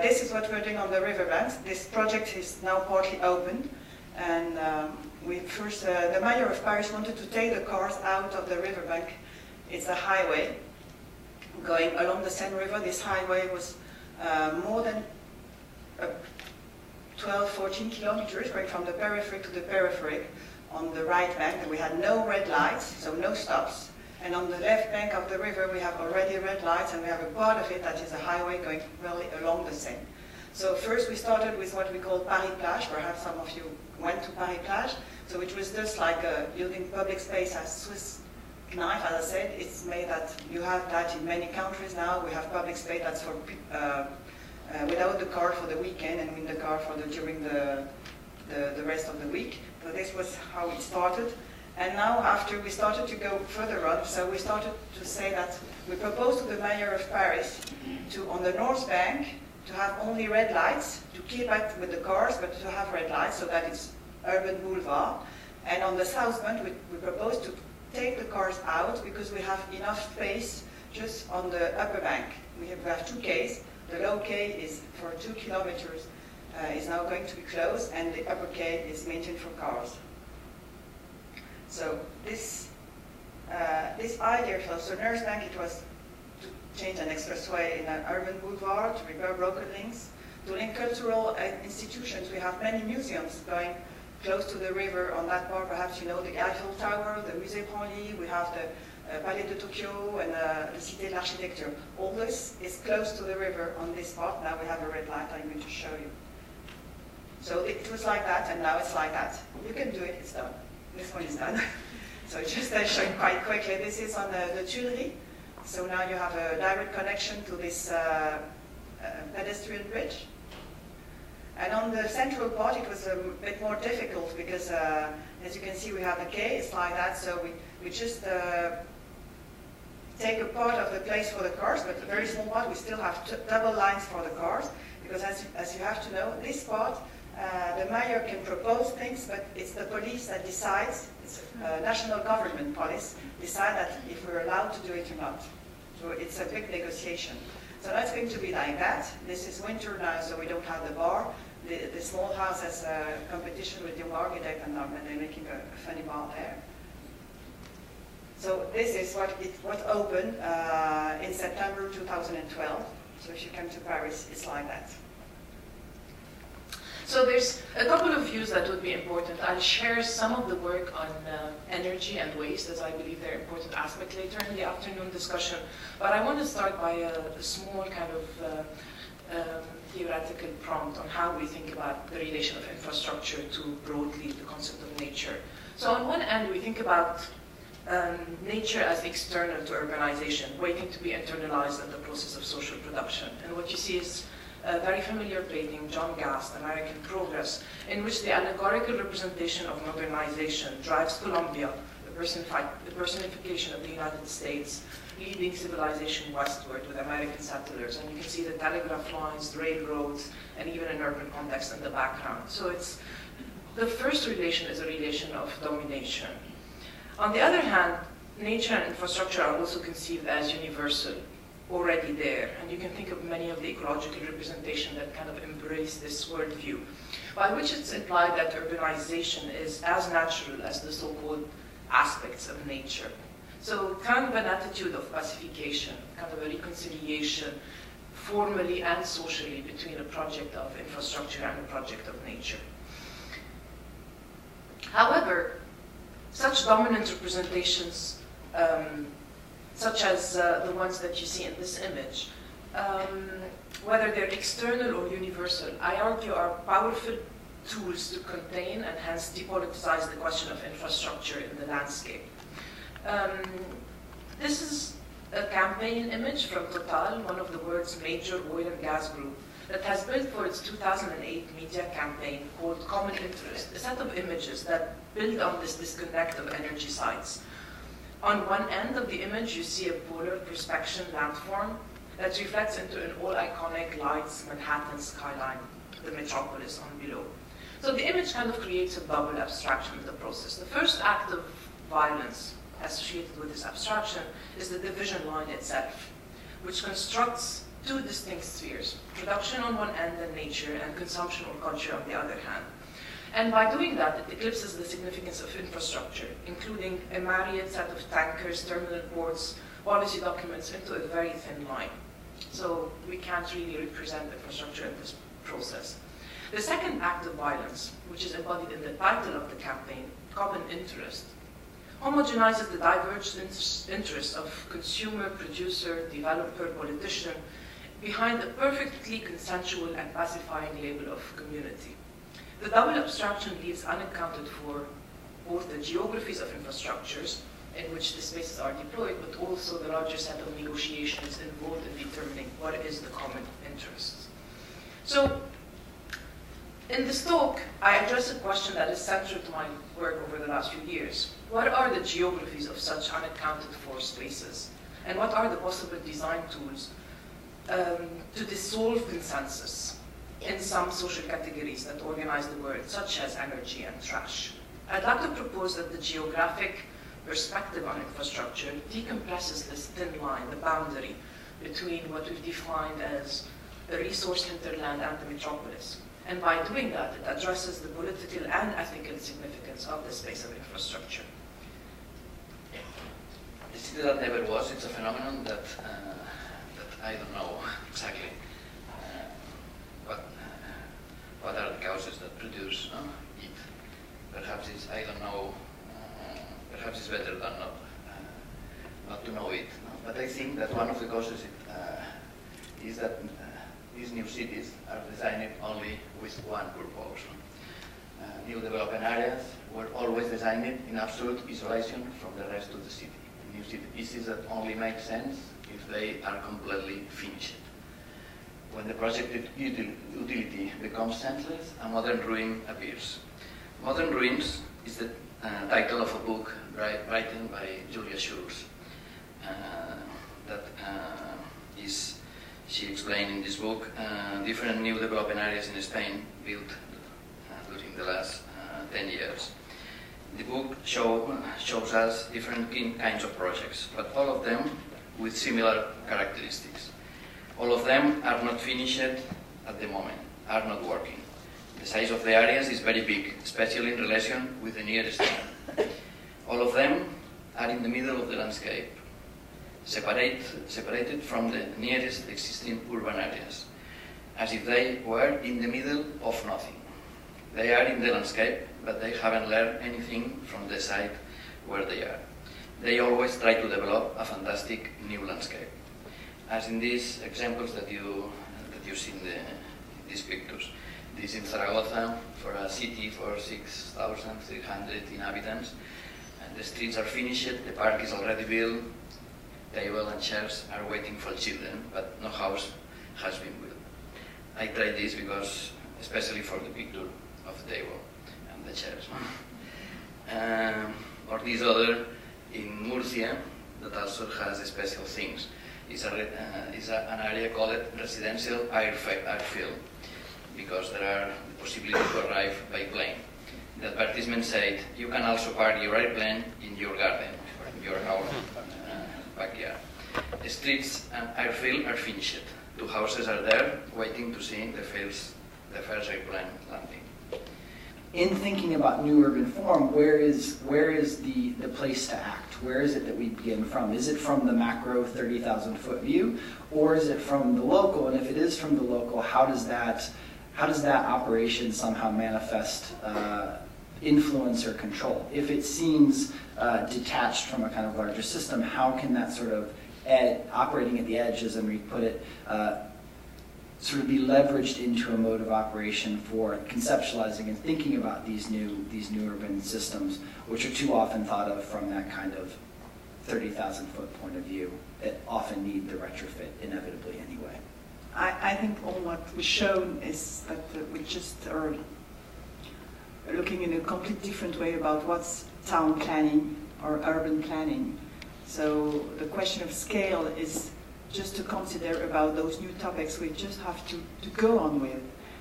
This is what we're doing on the riverbanks. This project is now partly open, and the mayor of Paris wanted to take the cars out of the riverbank. It's a highway going along the Seine River. This highway was more than 12, 14 kilometers, going from the periphery to the periphery on the right bank, and we had no red lights, so no stops. And on the left bank of the river, we have already red lights, and we have a part of it that is a highway going really along the Seine. So first we started with what we call Paris Plage. Perhaps some of you went to Paris Plage. So it was just like using public space as Swiss knife, as I said. It's made that you have that in many countries now. We have public space that's for without the car for the weekend and with the car for during the rest of the week. So this was how it started. And now after we started to go further on, so we started to say that we proposed to the mayor of Paris to, on the north bank, to have only red lights, to keep it with the cars, but to have red lights so that it's urban boulevard. And on the south bank, we proposed to take the cars out because we have enough space just on the upper bank. We have two quays. The low quay is for 2 kilometers, is now going to be closed, and the upper quay is maintained for cars. So this idea for the North Bank, it was to change an expressway in an urban boulevard, to repair broken links, to link cultural institutions. We have many museums going close to the river on that part. Perhaps you know the Eiffel Tower, the Musée Branly, we have the Palais de Tokyo and the Cité de l'Architecture. All this is close to the river on this part. Now we have a red light I'm going to show you. So it was like that, and now it's like that. You can do it, it's done. This one is done. So just showing quite quickly, this is on the Tuileries. So now you have a direct connection to this pedestrian bridge. And on the central part, it was a bit more difficult because, as you can see, we have the quay, it's like that. So we just take a part of the place for the cars, but a very small part. We still have double lines for the cars, because as you have to know, this part, the mayor can propose things, but it's the police that decides, it's national government police, decide that if we're allowed to do it or not. So it's a big negotiation. So that's going to be like that. This is winter now, so we don't have the bar. The small house has a competition with young architect, and they're making a funny bar there. So this is what opened in September 2012. So if you come to Paris, it's like that. So there's a couple of views that would be important. I'll share some of the work on energy and waste, as I believe they're important aspects later in the afternoon discussion. But I want to start by a small kind of theoretical prompt on how we think about the relation of infrastructure to broadly the concept of nature. So on one end, we think about nature as external to urbanization, waiting to be internalized in the process of social production. And what you see is a very familiar painting, John Gast, American Progress, in which the allegorical representation of modernization drives Colombia, the personification of the United States, leading civilization westward with American settlers. And you can see the telegraph lines, the railroads, and even an urban context in the background. So the first relation is a relation of domination. On the other hand, nature and infrastructure are also conceived as universal, already there, and you can think of many of the ecological representation that kind of embrace this worldview, by which it's implied that urbanization is as natural as the so-called aspects of nature. So kind of an attitude of pacification, kind of a reconciliation, formally and socially, between a project of infrastructure and a project of nature. However, such dominant representations, such as the ones that you see in this image, whether they're external or universal, I argue are powerful tools to contain and hence depoliticize the question of infrastructure in the landscape. This is a campaign image from Total, one of the world's major oil and gas group, that has built for its 2008 media campaign called Common Interest, a set of images that build on this disconnect of energy sites. On one end of the image, you see a polar perspection landform that reflects into an all-iconic lights Manhattan skyline, the metropolis on below. So the image kind of creates a double abstraction of the process. The first act of violence associated with this abstraction is the division line itself, which constructs two distinct spheres, production on one end and nature, and consumption or culture on the other hand. And by doing that, it eclipses the significance of infrastructure, including a myriad set of tankers, terminal ports, policy documents into a very thin line. So we can't really represent infrastructure in this process. The second act of violence, which is embodied in the title of the campaign, Common Interest, homogenizes the divergent interests of consumer, producer, developer, politician behind the perfectly consensual and pacifying label of community. The double abstraction leaves unaccounted for both the geographies of infrastructures in which the spaces are deployed, but also the larger set of negotiations involved in determining what is the common interest. So, in this talk, I address a question that is central to my work over the last few years. What are the geographies of such unaccounted for spaces? And what are the possible design tools to dissolve consensus in some social categories that organize the world, such as energy and trash? I'd like to propose that the geographic perspective on infrastructure decompresses this thin line, the boundary between what we've defined as the resource hinterland and the metropolis. And by doing that, it addresses the political and ethical significance of the space of infrastructure. The city that never was, it's a phenomenon that I don't know exactly what are the causes that produce it. Perhaps it's, I don't know, perhaps it's better than not to know it. No? But I think that one of the causes is that these new cities are designed only with one purpose. New development areas were always designed in absolute isolation from the rest of the city. New city pieces that only make sense if they are completely finished. When the projected utility becomes senseless, a modern ruin appears. Modern Ruins is the title of a book written by Julia Schulz. She explained in this book different new development areas in Spain built during the last 10 years. The book shows us different kinds of projects, but all of them with similar characteristics. All of them are not finished at the moment, are not working. The size of the areas is very big, especially in relation with the nearest town. All of them are in the middle of the landscape, separated from the nearest existing urban areas, as if they were in the middle of nothing. They are in the landscape, but they haven't learned anything from the site where they are. They always try to develop a fantastic new landscape, as in these examples that you see in these pictures. This in Zaragoza, for a city for 6,300 inhabitants, and the streets are finished, the park is already built, table and chairs are waiting for children, but no house has been built. I tried this because, especially for the picture of the table and the chairs. Or this other in Murcia that also has special things. It's an area called residential airfield, because there are the possibility to arrive by plane. The advertisement said, you can also park your airplane in your garden, or in your house, backyard. The streets and airfield are finished. 2 houses are there, waiting to see the first airplane landing. In thinking about new urban form, where is the place to act? Where is it that we begin from? Is it from the macro 30,000 foot view, or is it from the local? And if it is from the local, how does that operation somehow manifest influence or control? If it seems detached from a kind of larger system, how can that sort of operating at the edge, as Enric put it, sort of be leveraged into a mode of operation for conceptualizing and thinking about these new urban systems, which are too often thought of from that kind of 30,000 foot point of view that often need the retrofit inevitably anyway. I think all what was shown is that we just are looking in a completely different way about what's town planning or urban planning. So the question of scale is just to consider about those new topics we just have to go on with.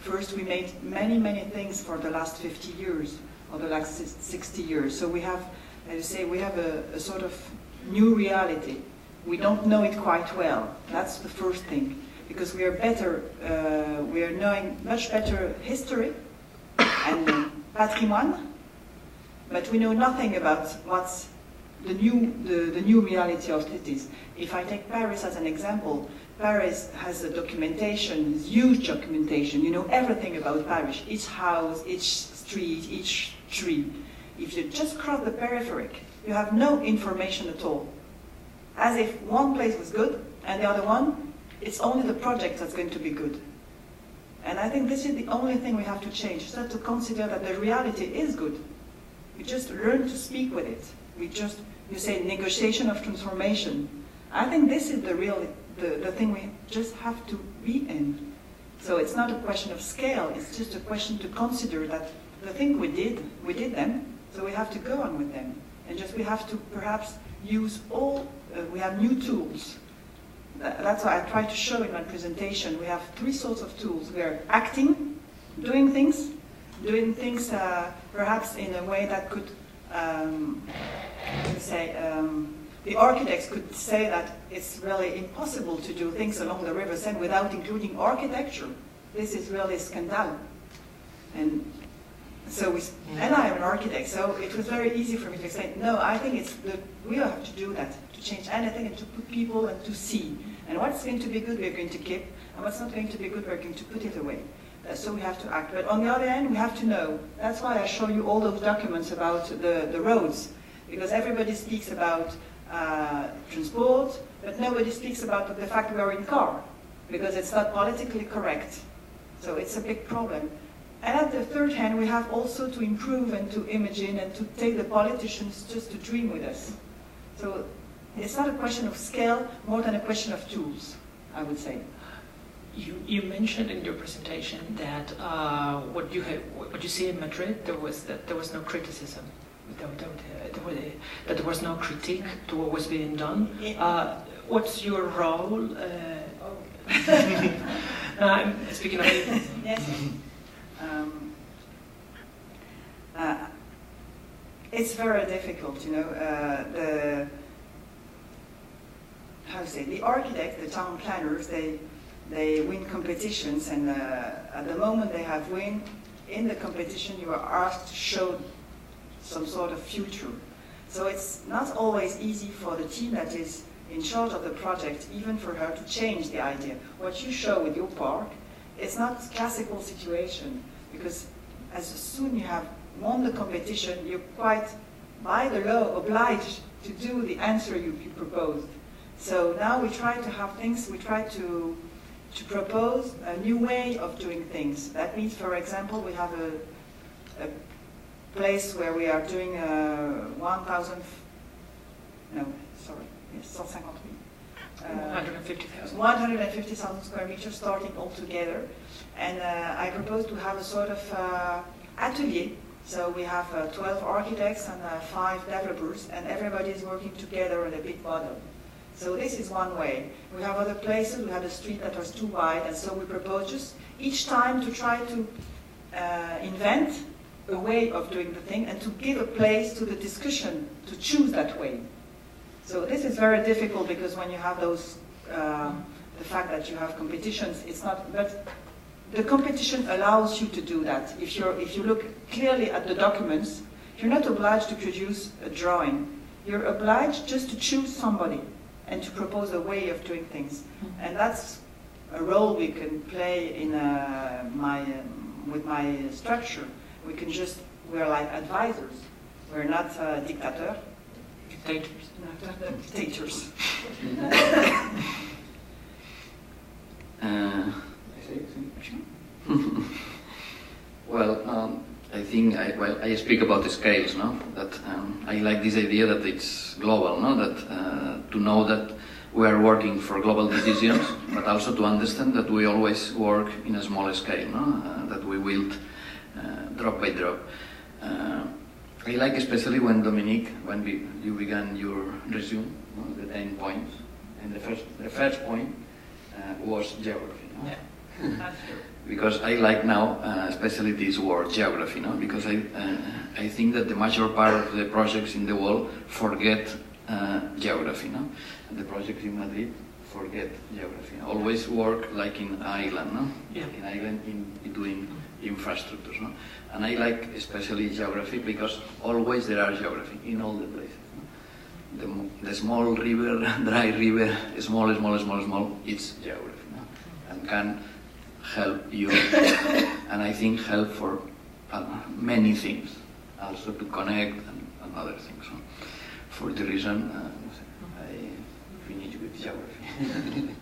First, we made many things for the last 50 years or the last 60 years. So we have, as I say, we have a sort of new reality. We don't know it quite well. That's the first thing. because we are better, we are knowing much better history and patrimoine, but we know nothing about what's the new reality of cities. If I take Paris as an example, Paris has a documentation, huge documentation. You know everything about Paris, each house, each street, each tree. If you just cross the periphery, you have no information at all. As if one place was good and the other one, it's only the project that's going to be good. And I think this is the only thing we have to change, is not to consider that the reality is good. We just learn to speak with it. You say negotiation of transformation. I think this is the thing we just have to be in. So it's not a question of scale, it's just a question to consider that the thing we did them, so we have to go on with them. And just we have to perhaps use we have new tools. That's what I tried to show in my presentation. We have three sorts of tools. We are acting, doing things perhaps in a way that could, the architects could say that it's really impossible to do things along the River Seine without including architecture. This is really a scandal. And so and I am an architect, so it was very easy for me to explain, no, I think we have to do that, to change anything and to put people and to see. And what's going to be good, we're going to keep, and what's not going to be good, we're going to put it away. So we have to act. But on the other hand, we have to know. That's why I show you all those documents about the roads, because everybody speaks about transport, but nobody speaks about the fact we are in car, because it's not politically correct. So it's a big problem. And at the third hand, we have also to improve and to imagine and to take the politicians just to dream with us. So it's not a question of scale, more than a question of tools, I would say. You mentioned in your presentation that what you see in Madrid, there was no criticism, that there was no critique to what was being done. What's your role? I'm speaking of it. Yes. It's very difficult, you know. The architects, the town planners, they win competitions, and at the moment they have win in the competition, you are asked to show some sort of future. So it's not always easy for the team that is in charge of the project, even for her to change the idea. What you show with your park, it's not a classical situation, because as soon you have won the competition, you're quite, by the law, obliged to do the answer you proposed. So now we try to have things, we try to propose a new way of doing things. That means, for example, we have a place where we are doing 150,000 square meters starting all together. And I propose to have a sort of atelier. So we have 12 architects and 5 developers, and everybody is working together on a big model. So this is one way. We have other places, we have a street that was too wide, and so we propose just each time to try to invent a way of doing the thing and to give a place to the discussion to choose that way. So this is very difficult, because when you have those, the fact that you have competitions, it's not, but the competition allows you to do that. If you look clearly at the documents, you're not obliged to produce a drawing. You're obliged just to choose somebody and to propose a way of doing things. And that's a role we can play in with my structure. We're like advisors. We're not dictators. Dictators. Dictators. Well, I think I speak about the scales, no? That I like this idea that it's global, no? That to know that we are working for global decisions, but also to understand that we always work in a smaller scale, no? That we build drop by drop. I like especially when Dominique, you began your resume, no? The 10 points, and the first point was geography. No? Yeah. Because I like now, especially this word geography, no? Because I think that the major part of the projects in the world forget geography, no? And the projects in Madrid forget geography. Always work like in island, no? Yeah. In island, in doing infrastructures, no? And I like especially geography because always there are geography in all the places. No? The small river, dry river, small, it's geography, no? And can help you, and I think help for many things, also to connect and other things. No? For the reason I finish with geography.